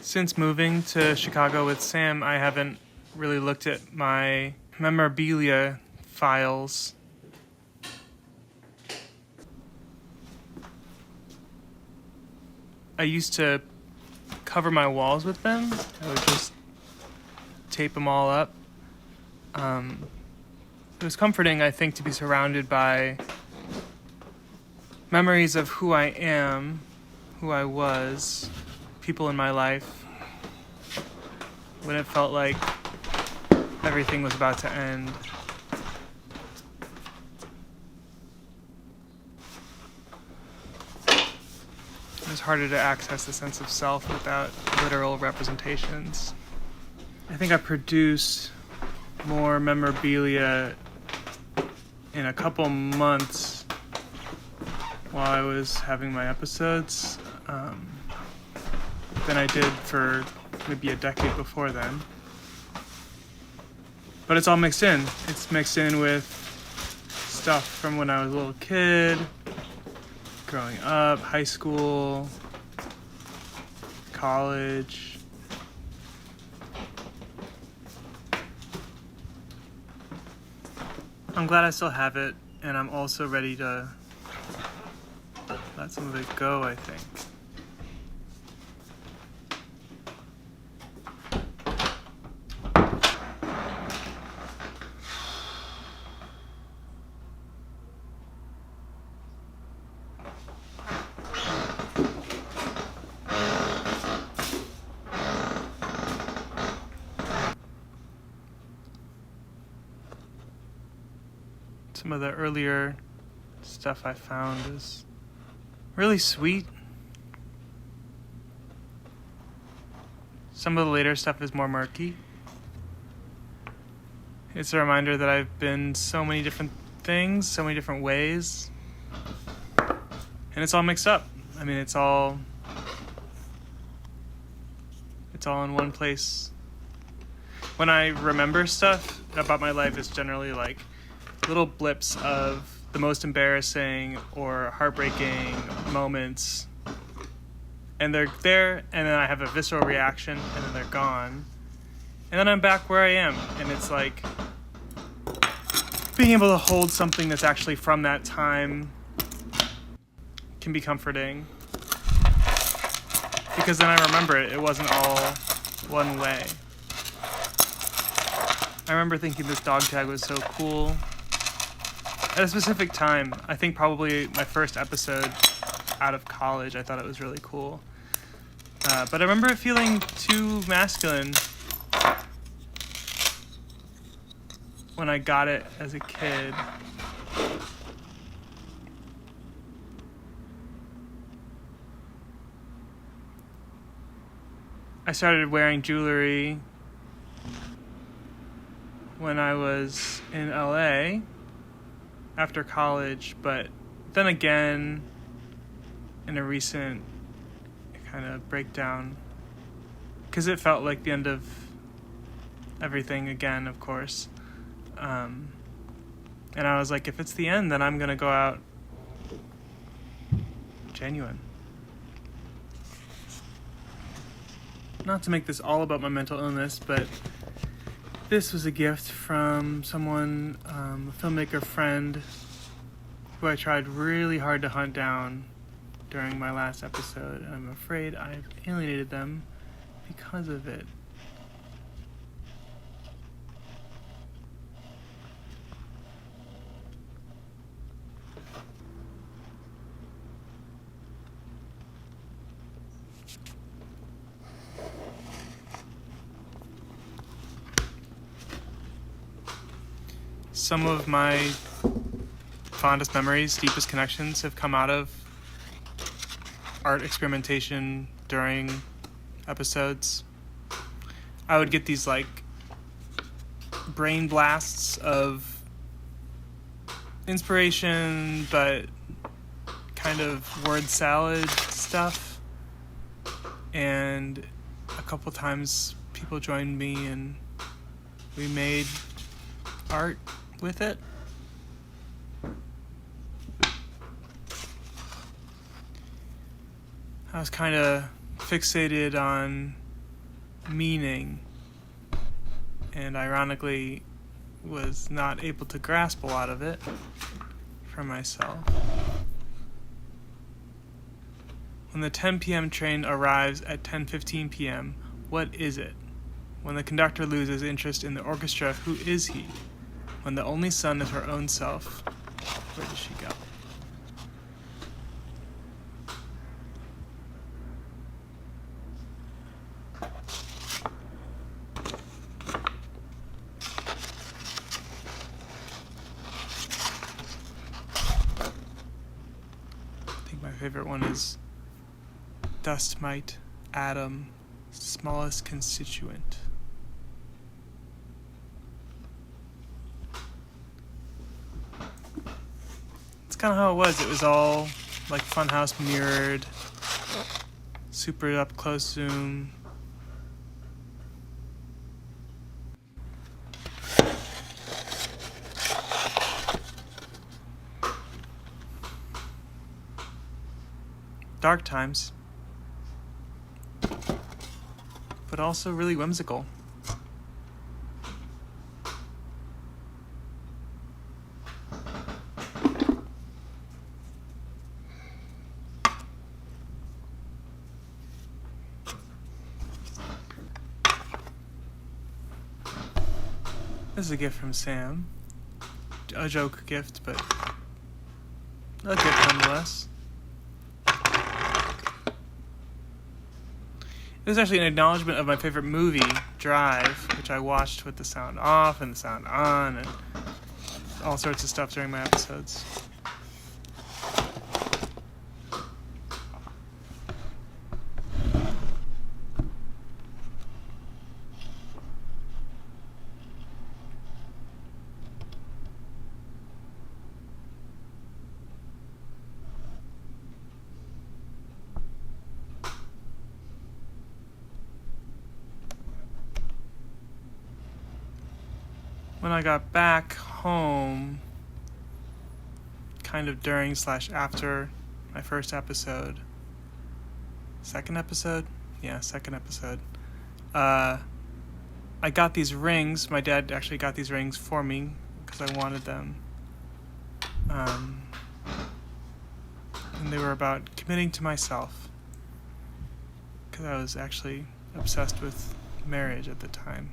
Since moving to Chicago with Sam, I haven't really looked at my memorabilia files. I used to cover my walls with them. I would just tape them all up. It was comforting, I think, to be surrounded by memories of who I am, who I was, people in my life, when it felt like everything was about to end. It was harder to access a sense of self without literal representations. I think I produced more memorabilia in a couple months while I was having my episodes than I did for maybe a decade before then. But it's all mixed in. It's mixed in with stuff from when I was a little kid, growing up, high school, college. I'm glad I still have it, and I'm also ready to let some of it go, I think. Some of the earlier stuff I found is really sweet. Some of the later stuff is more murky. It's a reminder that I've been so many different things, so many different ways. And it's all mixed up. I mean, it's all in one place. When I remember stuff about my life, it's generally like little blips of the most embarrassing or heartbreaking moments, and they're there, and then I have a visceral reaction, and then they're gone, and then I'm back where I am, and it's like being able to hold something that's actually from that time can be comforting, because then I remember it wasn't all one way. I remember thinking this dog tag was so cool at a specific time. I think probably my first episode out of college, I thought it was really cool. But I remember it feeling too masculine when I got it as a kid. I started wearing jewelry when I was in LA after college, but then again in a recent kind of breakdown, because it felt like the end of everything again, of course. And I was like, if it's the end, then I'm gonna go out genuine. Not to make this all about my mental illness, but this was a gift from someone, a filmmaker friend, who I tried really hard to hunt down during my last episode, and I'm afraid I've alienated them because of it. Some of my fondest memories, deepest connections have come out of art experimentation during episodes. I would get these like brain blasts of inspiration, but kind of word salad stuff. And a couple times people joined me and we made art with it. I was kind of fixated on meaning, and ironically was not able to grasp a lot of it for myself. When the 10 p.m. train arrives at 10:15 p.m., what is it? When the conductor loses interest in the orchestra, who is he? When the only son is her own self, where does she go? I think my favorite one is dust mite, atom, smallest constituent. It's kind of how it was. It was all like Funhouse mirrored, super up close zoom. Dark times, but also really whimsical. This is a gift from Sam. A joke gift, but a gift nonetheless. This is actually an acknowledgement of my favorite movie, Drive, which I watched with the sound off and the sound on and all sorts of stuff during my episodes. When I got back home, kind of during / after my first episode, second episode, I got these rings. My dad actually got these rings for me because I wanted them. And they were about committing to myself because I was actually obsessed with marriage at the time.